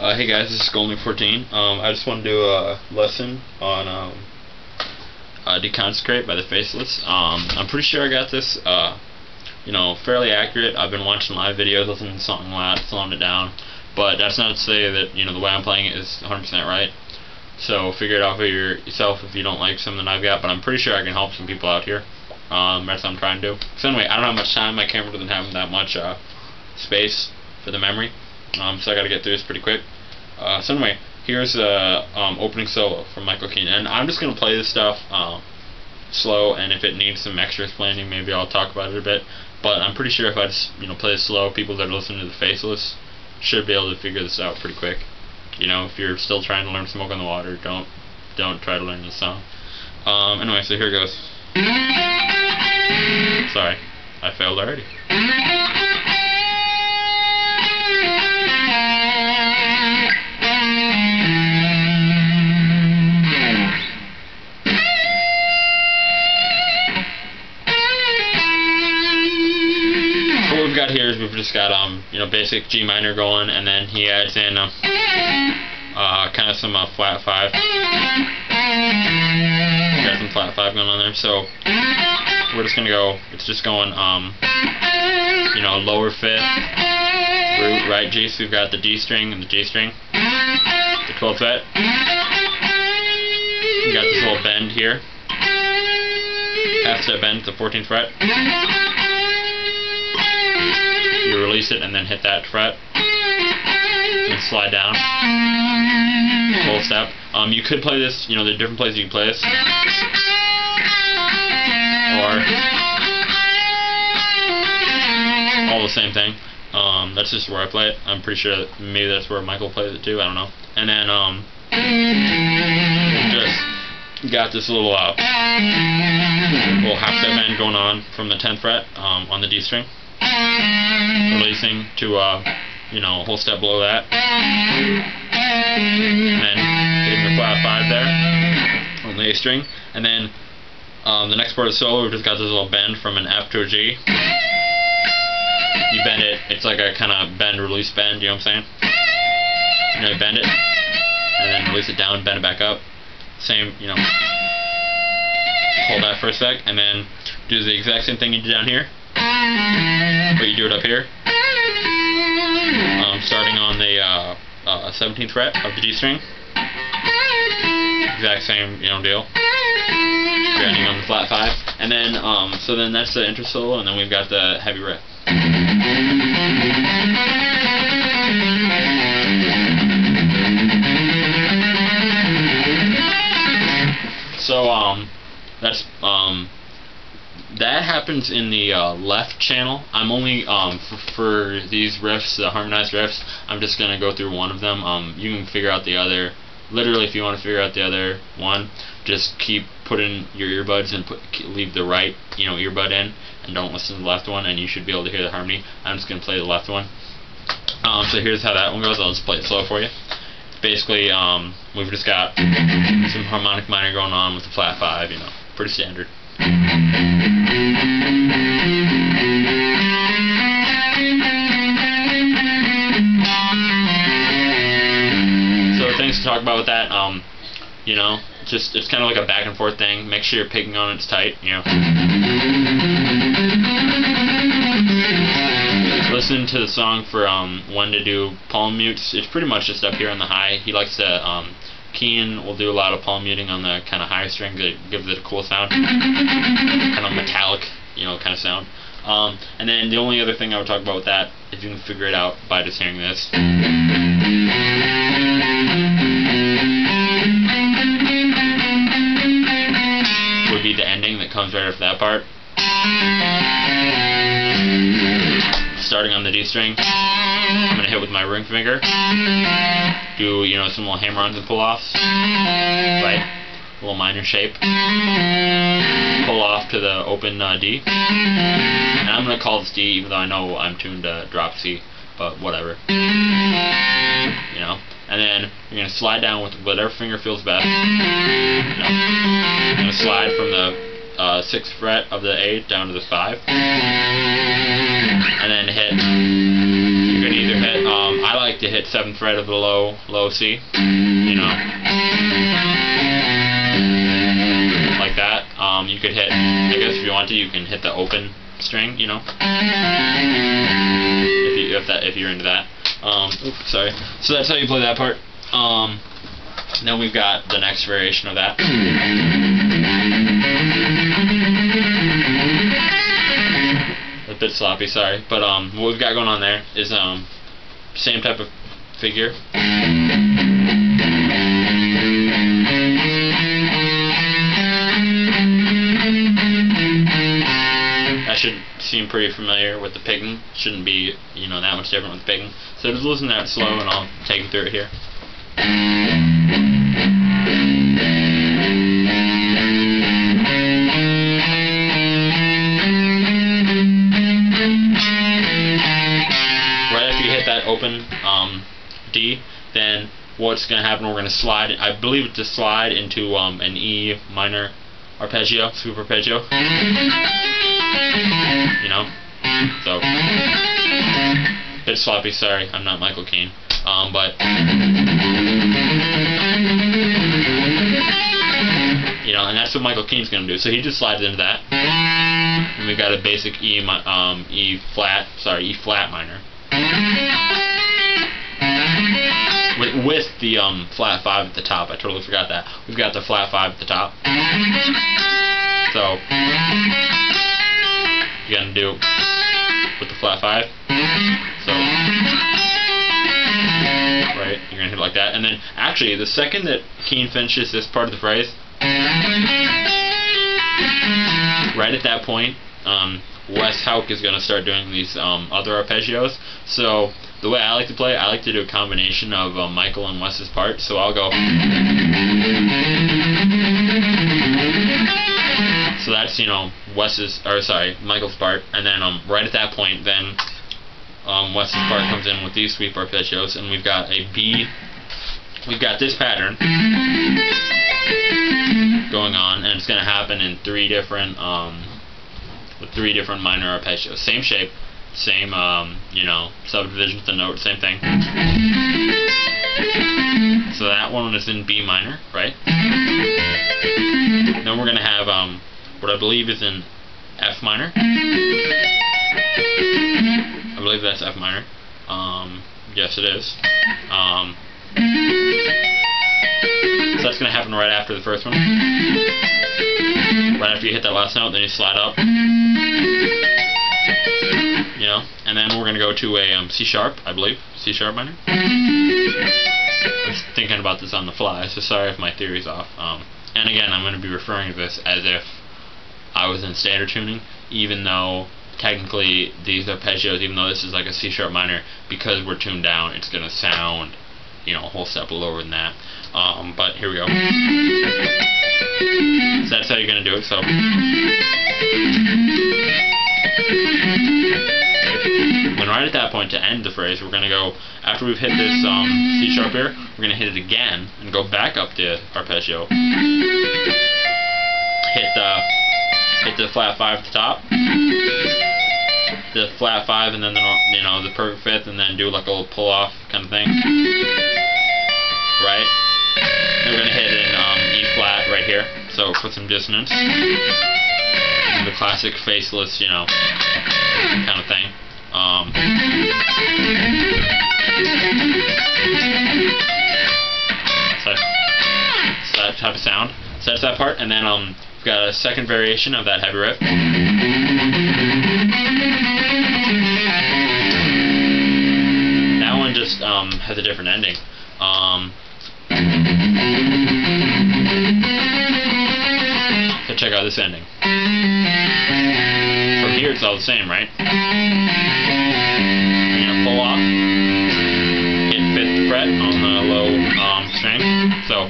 Hey guys, this is Golden14. I just want to do a lesson on Deconsecrate by the Faceless. I'm pretty sure I got this, fairly accurate. I've been watching live videos, listening to something a lot, slowing it down. But that's not to say that the way I'm playing it is 100% right. So figure it out for yourself if you don't like something I've got. But I'm pretty sure I can help some people out here. That's what I'm trying to do. So anyway, I don't have much time. My camera doesn't have that much space for the memory. So I got to get through this pretty quick. So anyway, here's the opening solo from Michael Keenan, and I'm just gonna play this stuff slow. And if it needs some extra explaining, maybe I'll talk about it a bit. But I'm pretty sure if I just play it slow, people that are listening to the Faceless should be able to figure this out pretty quick. If you're still trying to learn Smoke on the Water, don't try to learn this song. Anyway, so here goes. Sorry, I failed already. What we've got here is we've just got basic G minor going, and then he adds in kind of some flat 5. Got some flat 5 going on there, so we're just gonna go. It's just going lower 5th, root, right G. So we've got the D string and the G string, the 12th fret. We got this little bend here, half step bend to the 14th fret. You release it and then hit that fret, and slide down, whole step. You could play this, there are different places you can play this, or all the same thing. That's just where I play it. I'm pretty sure that maybe that's where Michael plays it too, I don't know. And then just got this little half step bend going on from the 10th fret on the D string, releasing to a whole step below that, and then hitting the flat 5 there on the A string. And then the next part of the solo, we've just got this little bend from an F to a G. You bend it, it's like a kind of bend, release, bend, you know what I'm saying? You bend it, and then release it down, bend it back up. Same, hold that for a sec, and then do the exact same thing you did down here, but you do it up here. Starting on the 17th fret of the G string. Exact same, deal. Ending on the flat 5. And then, so then that's the intro solo, and then we've got the heavy riff. So, that's, that happens in the left channel. I'm only, for these riffs, the harmonized riffs, I'm just going to go through one of them. You can figure out the other. Literally, if you want to figure out the other one, just keep putting your earbuds and leave the right, earbud in, and don't listen to the left one, and you should be able to hear the harmony. I'm just going to play the left one. So here's how that one goes. I'll just play it slow for you. Basically, we've just got some harmonic minor going on with the flat 5, pretty standard. So things to talk about with that, it's kind of like a back and forth thing. Make sure you're picking on it's tight, Listen to the song for when to do palm mutes. It's pretty much just up here on the high. He likes to Keenan will do a lot of palm muting on the kind of higher string that gives it a cool sound, kind of metallic, kind of sound. And then the only other thing I would talk about with that, if you can figure it out by just hearing this, would be the ending that comes right after that part. Starting on the D string, I'm going to hit with my ring finger, do some little hammer-ons and pull-offs, right, a little minor shape, pull off to the open D, and I'm going to call this D even though I know I'm tuned to drop C, but whatever, and then you're going to slide down with whatever finger feels best. You're going to slide from the 6th fret of the A down to the 5, and then hit. You're can either hit, I like to hit 7th fret of the low C, you know, like that. You could hit, I guess if you want to, you can hit the open string, you know, if you're into that. Oops, sorry. So that's how you play that part. Then we've got the next variation of that. A bit sloppy, sorry, but what we've got going on there is same type of figure. That should seem pretty familiar with the picking. Shouldn't be, you know, that much different with picking. So just listen to that slow, and I'll take you through it here. Open D, then what's going to happen, we're going to slide, I believe it's to slide into an E minor arpeggio, swoop arpeggio, you know, so, bit sloppy, sorry, I'm not Michael Caine, but, you know, and that's what Michael Caine's going to do, so he just slides into that, and we've got a basic E flat minor. With the flat 5 at the top. I totally forgot that. We've got the flat 5 at the top. So you're gonna do with the flat 5. So right, you're gonna hit it like that. And then actually the second that Caine finishes this part of the phrase, right at that point, Wes Hauck is going to start doing these other arpeggios. So the way I like to play, I like to do a combination of Michael and Wes's part. So I'll go. So that's, you know, Michael's part, and then right at that point, then Wes's part comes in with these sweep arpeggios, and we've got a B. We've got this pattern going on, and it's going to happen in 3 different. With 3 different minor arpeggios. Same shape, same, you know, subdivisions of the note, same thing. So that one is in B minor, right? Then we're going to have what I believe is in F minor. I believe that's F minor. Yes, it is. So that's going to happen right after the first one. Right after you hit that last note, then you slide up. You know, and then we're going to go to a C sharp, I believe. C sharp minor. I was thinking about this on the fly, so sorry if my theory's off. And again, I'm going to be referring to this as if I was in standard tuning, even though technically these arpeggios, even though this is like a C sharp minor, because we're tuned down, it's going to sound, you know, a whole step lower than that. But here we go. So that's how you're going to do it. So when right at that point, to end the phrase, we're going to go, after we've hit this C sharp here, we're going to hit it again and go back up the arpeggio. Hit the flat 5 at the top, the flat 5, and then the perfect 5th, and then do like a little pull off kind of thing. Right? And we're going to hit an E flat right here, so put some dissonance. The classic Faceless, you know, kind of thing. So that type of sound. So that's that part, and then we've got a second variation of that heavy riff. That one just has a different ending. So check out this ending. From here it's all the same, right? You're gonna pull off, hit 5th fret on the low string, so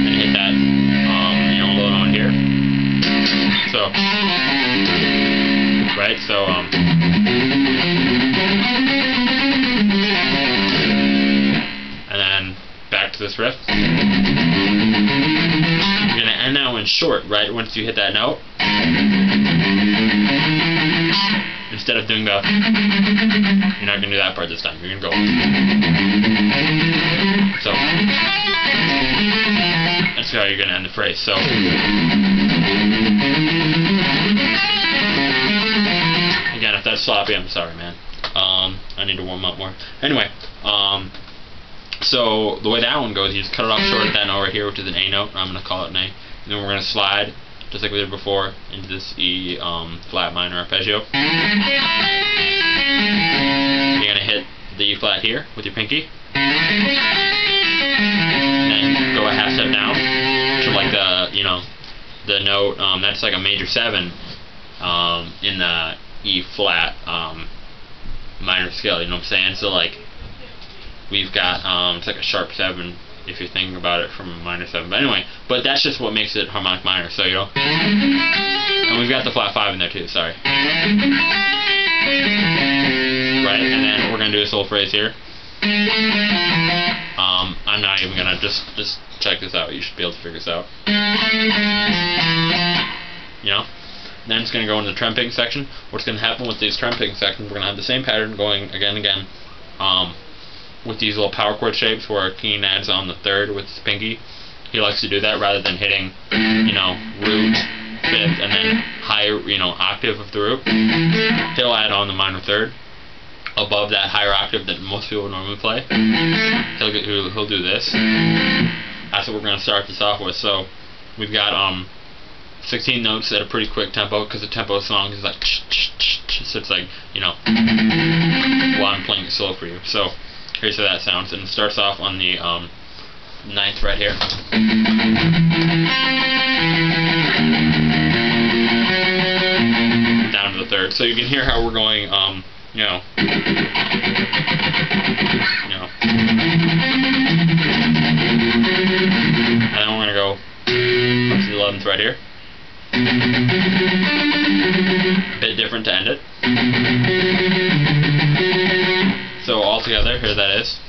and hit that low note here. So right, so and then back to this riff. You're going to end now in short, right? Once you hit that note. Instead instead of doing the, you're not gonna do that part this time. You're gonna go. So that's how you're gonna end the phrase. So again, if that's sloppy, I'm sorry, man. I need to warm up more. Anyway, so the way that one goes, you just cut it off short at that note right here, which is an A note. I'm going to call it an A. And then we're going to slide, just like we did before, into this E flat minor arpeggio. You're going to hit the E flat here with your pinky. And then go a half step down to like the, you know, the note, that's like a major 7 in the E flat minor scale, you know what I'm saying? So like we've got it's like a sharp 7 if you're thinking about it from a minor 7. But anyway, but that's just what makes it harmonic minor. So, you know, and we've got the flat 5 in there too. Sorry. Right, and then we're gonna do this whole phrase here. I'm not even gonna just check this out. You should be able to figure this out. You know. Then it's going to go into the tremping section. What's going to happen with these tremping sections, we're going to have the same pattern going again and again with these little power chord shapes where Keen adds on the 3rd with his pinky. He likes to do that rather than hitting, you know, root, 5th, and then higher, you know, octave of the root. He'll add on the minor 3rd above that higher octave that most people would normally play. He'll do this. That's what we're going to start this off with. So we've got 16 notes at a pretty quick tempo, because the tempo of the song is like so it's like, you know, while I'm playing it slow for you. So here's how that sounds, and it starts off on the 9th fret here. Down to the 3rd. So you can hear how we're going, you know. And then we're going to go up to the 11th fret here. A bit different to end it. So all together, here that is.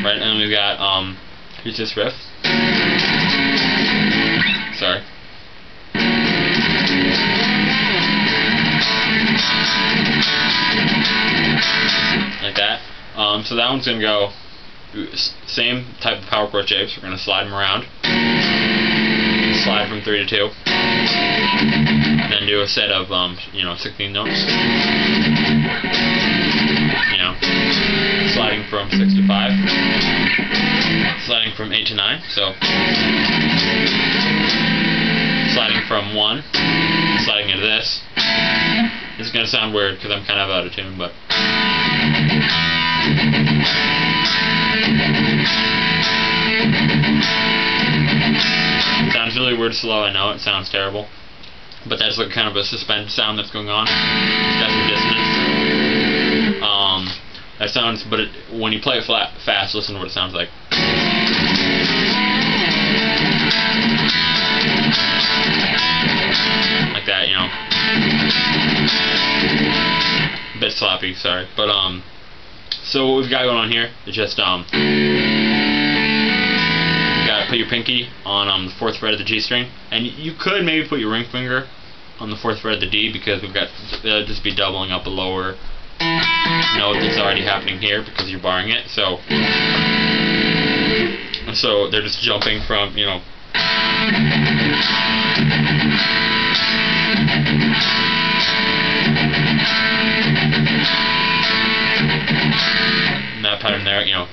Right, and then we've got here's this riff. Sorry. Like that. So that one's going to go same type of power chord shapes. We're going to slide them around. Slide from 3 to 2. Then do a set of, you know, 16 notes. You know, sliding from 6 to 5. Sliding from 8 to 9. So, sliding from 1. Sliding into this. This is going to sound weird because I'm kind of out of tune, but it sounds really weird slow, I know, it sounds terrible. But that's like kind of a suspended sound that's going on. It's got some dissonance. That sounds, but when you play it fast, listen to what it sounds like. Like that, you know. A bit sloppy, sorry. But so what we've got going on here is just you gotta put your pinky on the 4th fret of the G string, and you could maybe put your ring finger on the 4th fret of the D, because we've got just be doubling up a lower note that's already happening here because you're barring it. So they're just jumping from, you know, that pattern there, you know.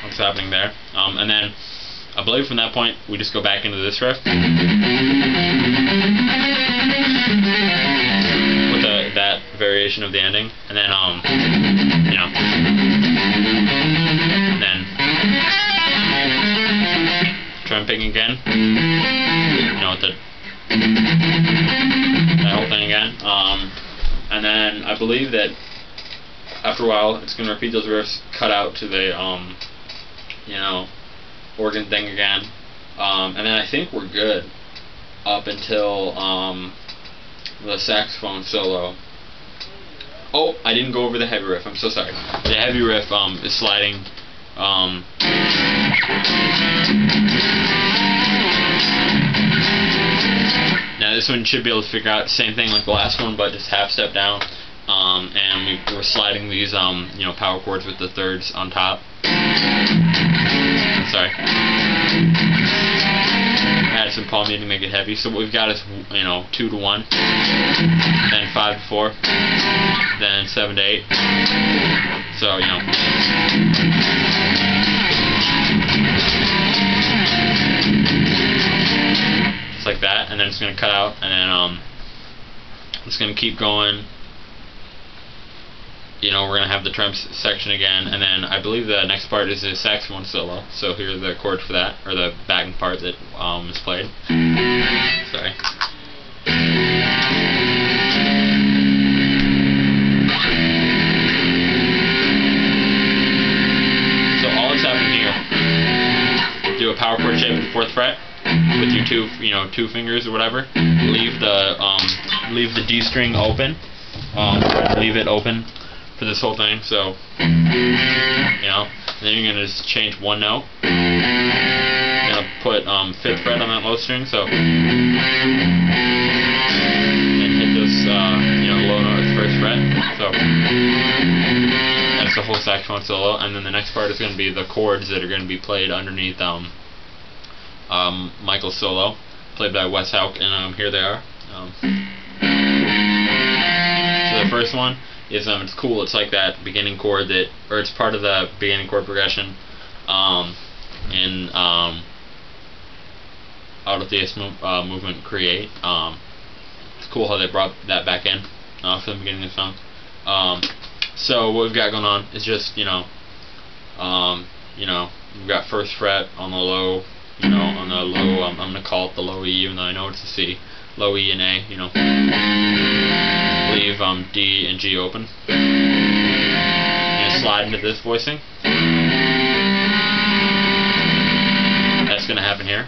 What's happening there? And then I believe from that point we just go back into this riff with that variation of the ending, and then you know, and then trumping again, you know, with that whole thing again, and then I believe that after a while it's going to repeat those riffs, cut out to the you know, organ thing again, and then I think we're good up until the saxophone solo. Oh, I didn't go over the heavy riff. I'm so sorry. The heavy riff is sliding. Now this one should be able to figure out the same thing like the last one, but just half step down. And we're sliding these you know, power chords with the thirds on top. Sorry. Add some palm muting to make it heavy. So what we've got is, you know, 2 to 1, then 5 to 4, then 7 to 8. So, you know. Just like that, and then it's going to cut out, and then it's going to keep going. You know, we're going to have the trem section again, and then I believe the next part is the saxophone solo. So here are the chords for that, or the backing part that is played. Sorry. So all that's happening here, do a power chord shape with the 4th fret with your two fingers or whatever. Leave the D string open. Leave it open for this whole thing, so you know, and then you're gonna just change one note. You're gonna put 5th fret on that low string, so and hit this you know, low note at the 1st fret. So that's the whole saxophone solo, and then the next part is gonna be the chords that are gonna be played underneath Michael's solo, played by Wes Houck, and here they are. So the first one is it's cool. It's like that beginning chord that, or it's part of the beginning chord progression in Out of Theist movement Create. It's cool how they brought that back in for the beginning of the song. So what we've got going on is just, you know, we've got 1st fret on the low, you know, on the low. I'm gonna call it the low E, even though I know it's a C. Low E and A, you know. Leave D and G open. And slide into this voicing. That's going to happen here.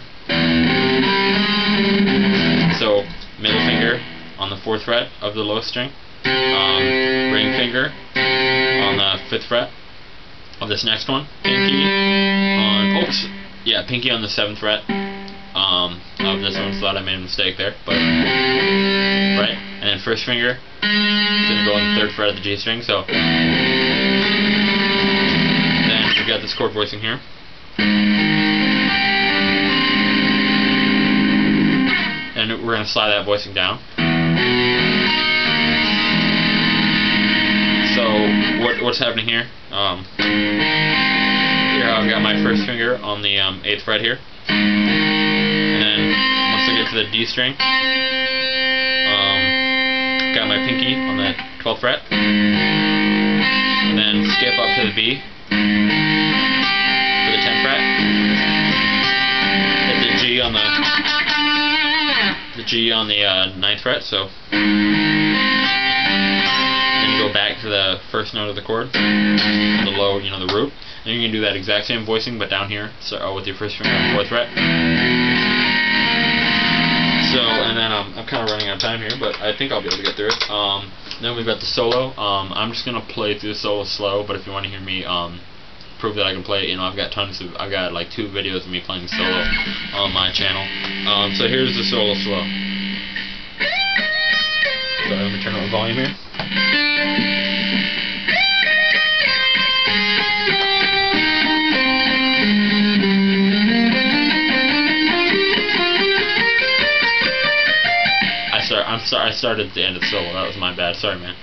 So middle finger on the 4th fret of the low string. Ring finger on the 5th fret of this next one. Pinky on pinky on the 7th fret of this one. So that I made a mistake there, but right. And then 1st finger is going to go on the 3rd fret of the G string, so then we've got this chord voicing here. And we're going to slide that voicing down. So what's happening here? Here I've got my 1st finger on the 8th fret here. And then once I get to the D string, got my pinky on the 12th fret, and then skip up to the B for the 10th fret, hit the G on the 9th fret, so then you go back to the 1st note of the chord, the low, you know, the root, and you can do that exact same voicing, but down here, so with your 1st finger on the 4th fret. So, and then I'm kind of running out of time here, but I think I'll be able to get through it. Then we've got the solo. I'm just gonna play through the solo slow, but if you want to hear me prove that I can play it, you know, I've got like 2 videos of me playing the solo on my channel. So here's the solo slow. So let me turn up the volume here. I'm sorry, I started at the end of the solo. That was my bad. Sorry, man.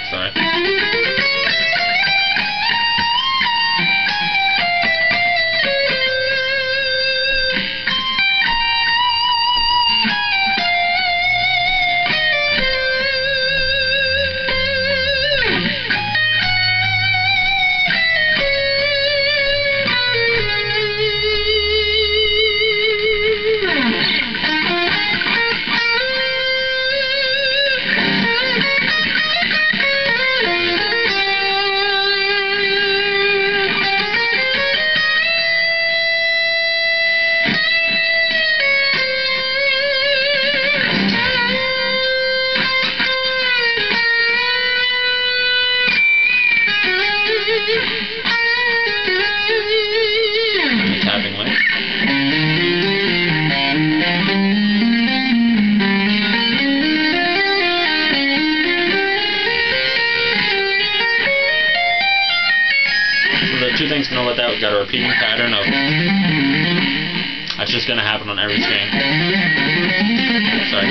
Sorry. Tapping lick. So the two things to know about that, we've got a repeating pattern of that's just going to happen on every string. Sorry.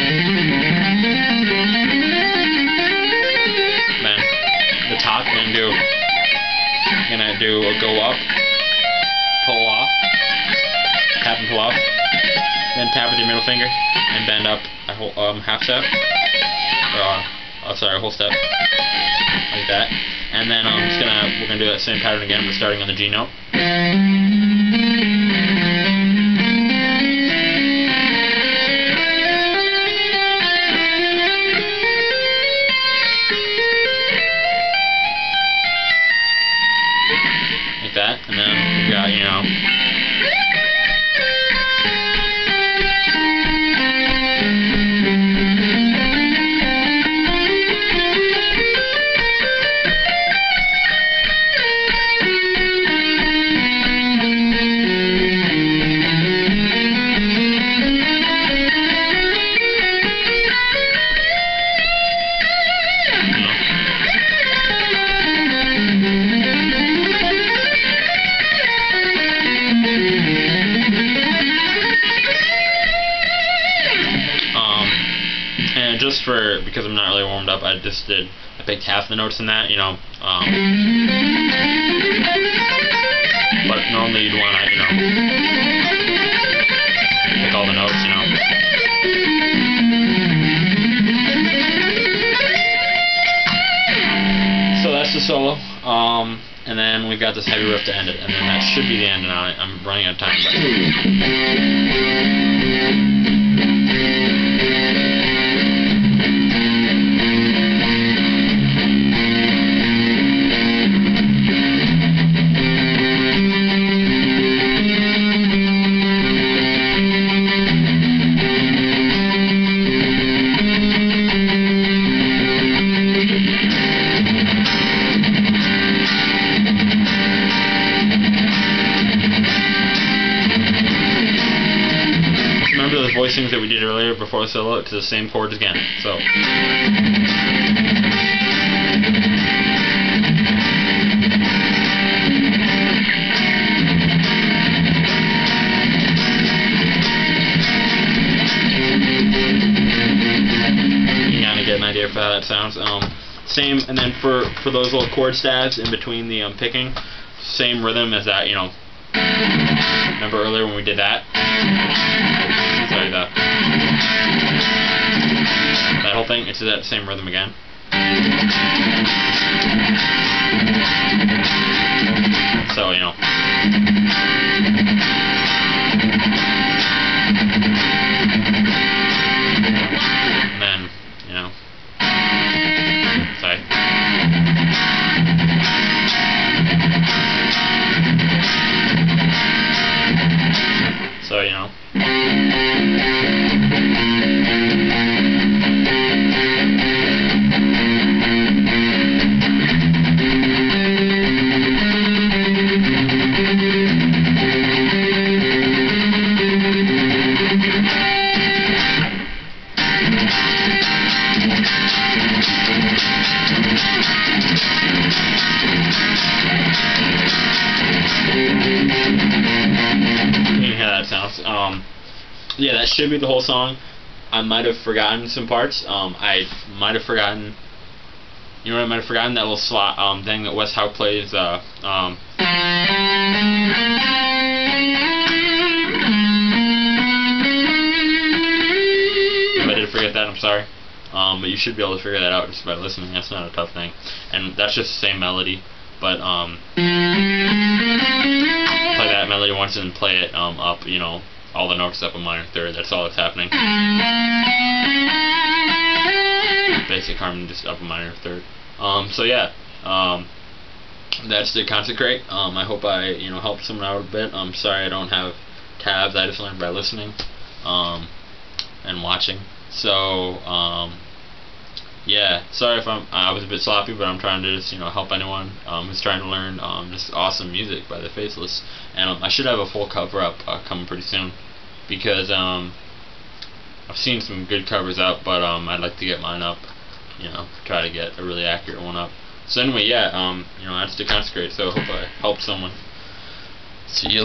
Then the top going to do a go up, pull off, tap and pull off, then tap with your middle finger and bend up a whole half step, or sorry, a whole step, like that. And then we're gonna do that same pattern again. We're starting on the G note. Like that, and then we've got, because I'm not really warmed up, I picked half the notes in that, but normally you'd want to, pick all the notes, So that's the solo, and then we've got this heavy riff to end it, and then that should be the end, and I'm running out of time, voicings that we did earlier before the solo to the same chords again. So you kind of get an idea for how that sounds. Same, and then for those little chord stabs in between the picking, same rhythm as that. Remember earlier when we did that? Sorry, that whole thing, it's that same rhythm again. So, and then, sorry. So, yeah, that should be the whole song. I might have forgotten some parts. I might have forgotten. You know what I might have forgotten? That little slot thing that Wes Houck plays. If I did forget that, I'm sorry. But you should be able to figure that out just by listening. That's not a tough thing. And that's just the same melody. But play that melody once and play it up. All the notes up a minor third. That's all that's happening. Basic harmony, just up a minor third. So yeah, that's Deconsecrate. I hope I helped someone out a bit. I'm sorry I don't have tabs. I just learned by listening and watching. So yeah, sorry if I was a bit sloppy, but I'm trying to just help anyone who's trying to learn just awesome music by the Faceless, and I should have a full cover up coming pretty soon, because I've seen some good covers out, but I'd like to get mine up, try to get a really accurate one up. So anyway, yeah, that's Deconsecrate. So I hope I helped someone. See you.